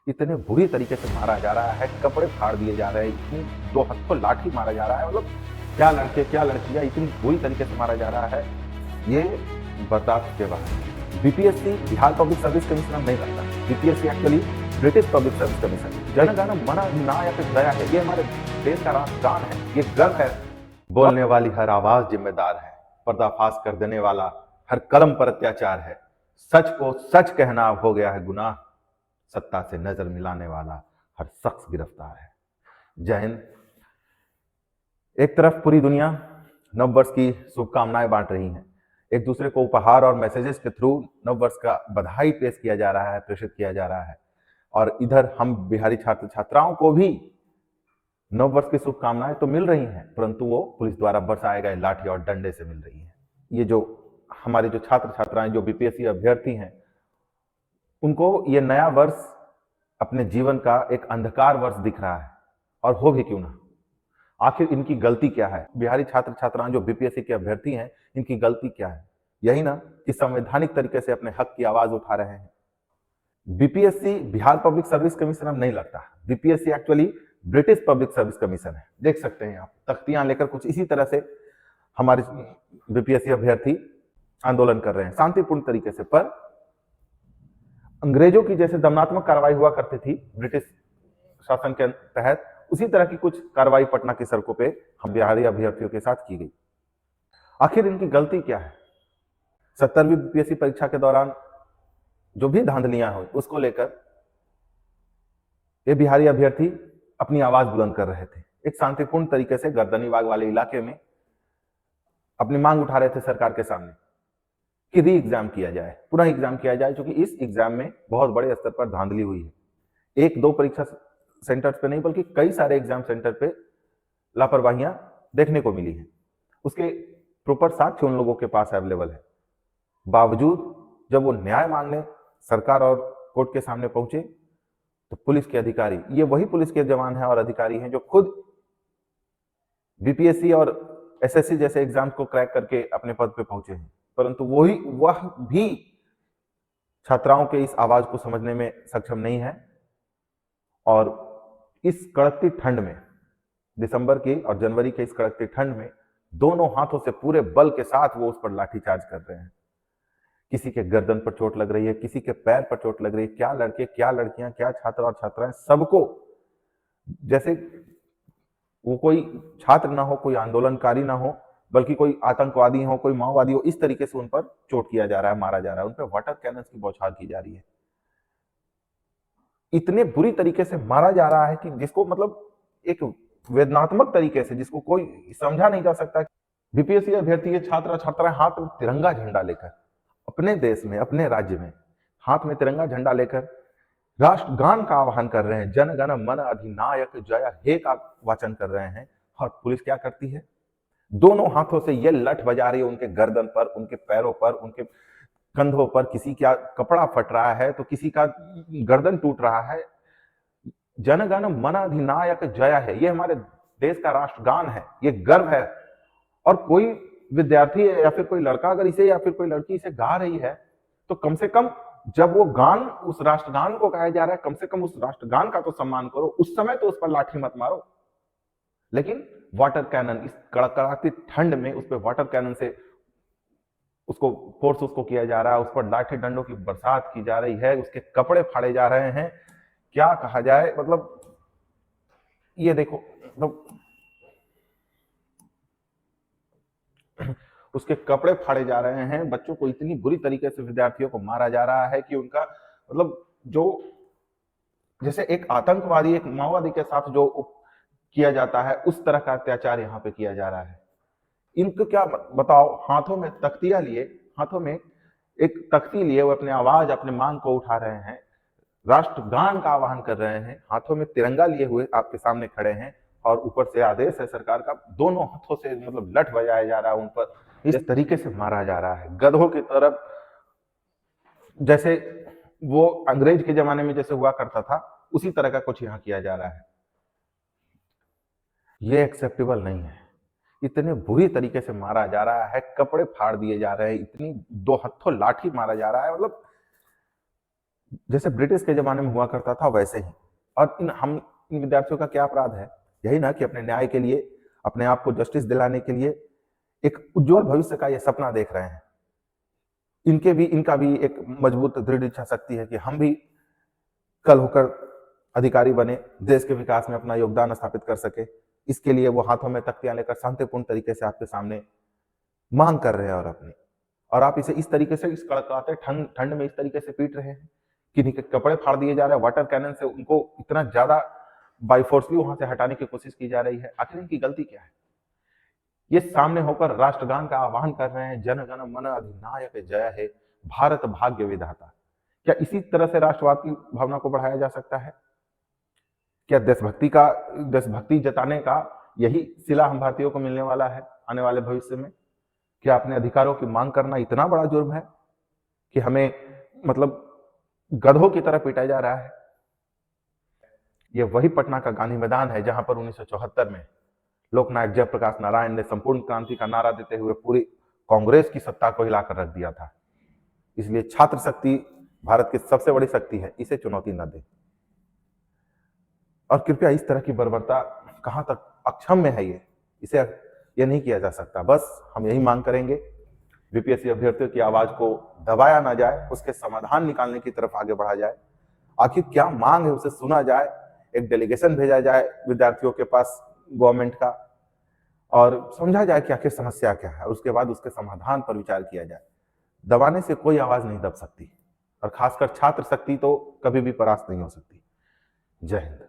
इतने बुरी तरीके से मारा जा रहा है, कपड़े फाड़ दिए जा रहे हैं, इतनी दो हत्थों लाठी मारा जा रहा है। मतलब क्या लड़के क्या लड़कियां इतनी बुरी तरीके से मारा जा रहा है, ये बर्दाश्त के बाहर। BPSC Bihar public service commission नहीं लगता, BPSC actually British public service commission. Jana Gana मन अधिनायक जय है, ये हमारे देश का राष्ट्रगान है, ये गर्व है। बोलने वाली हर आवाज जिम्मेदार है, पर्दाफाश कर देने वाला हर कलम पर अत्याचार है। सच को सच कहना हो गया है गुनाह, सत्ता से नजर मिलाने वाला हर शख्स गिरफ्तार है। जय हिंद। एक तरफ पूरी दुनिया नववर्ष की शुभकामनाएं बांट रही है, एक दूसरे को उपहार और मैसेजेस के थ्रू नववर्ष का बधाई पेश किया जा रहा है, प्रेषित किया जा रहा है। और इधर हम बिहारी छात्र छात्राओं को भी नववर्ष की शुभकामनाएं तो मिल रही हैं, परंतु वो पुलिस द्वारा बरसाए गए लाठी और डंडे से मिल रही है। ये जो हमारे जो छात्र छात्राएं जो बीपीएससी अभ्यर्थी हैं, उनको ये नया वर्ष अपने जीवन का एक अंधकार वर्ष दिख रहा है, और हो भी क्यों ना। आखिर इनकी गलती क्या है? बिहारी छात्र छात्राएं जो बीपीएससी के अभ्यर्थी हैं, इनकी गलती क्या है? यही ना कि संवैधानिक तरीके से अपने हक की आवाज उठा रहे हैं। BPSC Bihar public service commission अब नहीं लगता, BPSC actually British public service commission है। देख सकते हैं आप, तख्तियां लेकर कुछ इसी तरह से हमारे बीपीएससी अभ्यर्थी आंदोलन कर रहे हैं शांतिपूर्ण तरीके से। पर अंग्रेजों की जैसे दमनात्मक कार्रवाई हुआ करती थी ब्रिटिश शासन के तहत, उसी तरह की कुछ कार्रवाई पटना की सड़कों पे हम बिहारी अभ्यर्थियों के साथ की गई। आखिर इनकी गलती क्या है? 70वीं बीपीएससी परीक्षा के दौरान जो भी धांधलियां हुई, उसको लेकर ये बिहारी अभ्यर्थी अपनी आवाज बुलंद कर रहे थे। एक शांतिपूर्ण तरीके से गर्दनीबाग वाले इलाके में अपनी मांग उठा रहे थे सरकार के सामने कि री एग्जाम किया जाए, पुनः एग्जाम किया जाए, क्योंकि इस एग्जाम में बहुत बड़े स्तर पर धांधली हुई है। एक दो परीक्षा सेंटर्स पे नहीं, बल्कि कई सारे एग्जाम सेंटर पे लापरवाहियां देखने को मिली है। उसके प्रॉपर साक्ष्य उन लोगों के पास अवेलेबल है। बावजूद जब वो न्याय मांगने सरकार और कोर्ट के सामने पहुंचे, तो पुलिस के अधिकारी, ये वही पुलिस के जवान हैं और अधिकारी हैं जो खुद बीपीएससी और एसएससी जैसे एग्जाम को क्रैक करके अपने पद पे पहुंचे हैं, परंतु वह भी छात्राओं के इस आवाज को समझने में सक्षम नहीं है। और इस कड़कती ठंड में, दिसंबर की और जनवरी के इस कड़कती ठंड में, दोनों हाथों से पूरे बल के साथ वो उस पर लाठीचार्ज कर रहे हैं। किसी के गर्दन पर चोट लग रही है, किसी के पैर पर चोट लग रही है। क्या लड़के क्या लड़कियां, क्या छात्र और छात्राएं, सबको जैसे वो कोई छात्र ना हो, कोई आंदोलनकारी ना हो, बल्कि कोई आतंकवादी हो, कोई माओवादी हो, इस तरीके से उन पर चोट किया जा रहा है, मारा जा रहा है। उन पर वाटर कैनन की बौछार की जा रही है। इतने बुरी तरीके से मारा जा रहा है कि जिसको मतलब एक वेदनात्मक तरीके से, जिसको कोई समझा नहीं जा सकता। बीपीएससी अभ्यर्थी के छात्र छात्राएं हाथ में तिरंगा झंडा लेकर, अपने देश में, अपने राज्य में हाथ में तिरंगा झंडा लेकर राष्ट्रगान का आह्वान कर रहे हैं, जन गण मन अधिनायक जय हे का वाचन कर रहे हैं। और पुलिस क्या करती है? दोनों हाथों से ये लठ बजा रही है उनके गर्दन पर, उनके पैरों पर, उनके कंधों पर। किसी का कपड़ा फट रहा है तो किसी का गर्दन टूट रहा है। जन गण मन अधिनायक जय है, ये हमारे देश का राष्ट्रगान है, ये गर्व है। और कोई विद्यार्थी या फिर कोई लड़का अगर इसे, या फिर कोई लड़की इसे गा रही है, तो कम से कम जब वो गान, उस राष्ट्रगान को गाया जा रहा है, कम से कम उस राष्ट्रगान का तो सम्मान करो। उस समय तो उस पर लाठी मत मारो। लेकिन वाटर कैनन, इस कड़कड़ाती ठंड में उस पर वाटर कैनन से उसको फोर्स उसको किया जा रहा है, उस पर लाठी डंडों की बरसात की जा रही है, उसके कपड़े फाड़े जा रहे हैं। क्या कहा जाए, मतलब ये देखो, मतलब उसके कपड़े फाड़े जा रहे हैं। बच्चों को इतनी बुरी तरीके से, विद्यार्थियों को मारा जा रहा है कि उनका मतलब जो जैसे एक आतंकवादी, एक माओवादी के साथ जो किया जाता है, उस तरह का अत्याचार यहाँ पे किया जा रहा है। इनको क्या बताओ, हाथों में तख्तियां लिए, हाथों में एक तख्ती लिए वो अपने आवाज, अपने मांग को उठा रहे हैं, राष्ट्रगान का आह्वान कर रहे हैं, हाथों में तिरंगा लिए हुए आपके सामने खड़े हैं, और ऊपर से आदेश है सरकार का, दोनों हाथों से मतलब लठ बजाया जा रहा है उन पर, इस तरीके से मारा जा रहा है गधों की तरफ। जैसे वो अंग्रेज के जमाने में जैसे हुआ करता था, उसी तरह का कुछ यहाँ किया जा रहा है। ये एक्सेप्टेबल नहीं है। इतने बुरी तरीके से मारा जा रहा है, कपड़े फाड़ दिए जा रहे हैं, इतनी दो हत्थों लाठी मारा जा रहा है। मतलब जैसे ब्रिटिश के जमाने में हुआ करता था वैसे ही। और इन विद्यार्थियों का क्या अपराध है? यही ना कि अपने न्याय के लिए, अपने आप को जस्टिस दिलाने के लिए एक उज्जवल भविष्य का ये सपना देख रहे हैं। इनका भी एक मजबूत दृढ़ इच्छा शक्ति है कि हम भी कल होकर अधिकारी बने, देश के विकास में अपना योगदान स्थापित कर सके। इसके लिए वो हाथों में तख्तियां लेकर शांतिपूर्ण तरीके से आपके सामने मांग कर रहे हैं और आप इसे इस तरीके से, इस कड़कड़ाते ठंड में इस तरीके से पीट रहे हैं। किन्हीं के कपड़े फाड़ दिए जा रहे हैं, वाटर कैनन से उनको इतना ज्यादा बाई फोर्स भी वहां से हटाने की कोशिश की जा रही है। आखिर इनकी गलती क्या है? ये सामने होकर राष्ट्रगान का आह्वान कर रहे हैं, जन गण मन अधिनायक जय हे, भारत भाग्य विधाता। क्या इसी तरह से राष्ट्रवाद की भावना को बढ़ाया जा सकता है? क्या देशभक्ति जताने का यही सिला हम भारतीयों को मिलने वाला है आने वाले भविष्य में? क्या अपने अधिकारों की मांग करना इतना बड़ा जुर्म है कि हमें मतलब गधों की तरह पीटा जा रहा है? ये वही पटना का गांधी मैदान है जहां पर 1974 में लोकनायक जयप्रकाश नारायण ने संपूर्ण क्रांति का नारा देते हुए पूरी कांग्रेस की सत्ता को हिलाकर रख दिया था। इसलिए छात्र शक्ति भारत की सबसे बड़ी शक्ति है, इसे चुनौती न दें। और कृपया इस तरह की बर्बरता कहां तक अक्षम्य है, ये नहीं किया जा सकता। बस हम यही मांग करेंगे, बीपीएससी अभ्यर्थियों की आवाज को दबाया ना जाए, उसके समाधान निकालने की तरफ आगे बढ़ा जाए। आखिर क्या मांग है उसे सुना जाए, एक डेलीगेशन भेजा जाए विद्यार्थियों के पास गवर्नमेंट का, और समझा जाए कि आखिर समस्या क्या है, उसके बाद उसके समाधान पर विचार किया जाए। दबाने से कोई आवाज नहीं दब सकती, और खासकर छात्र शक्ति तो कभी भी परास्त नहीं हो सकती। जय हिंद।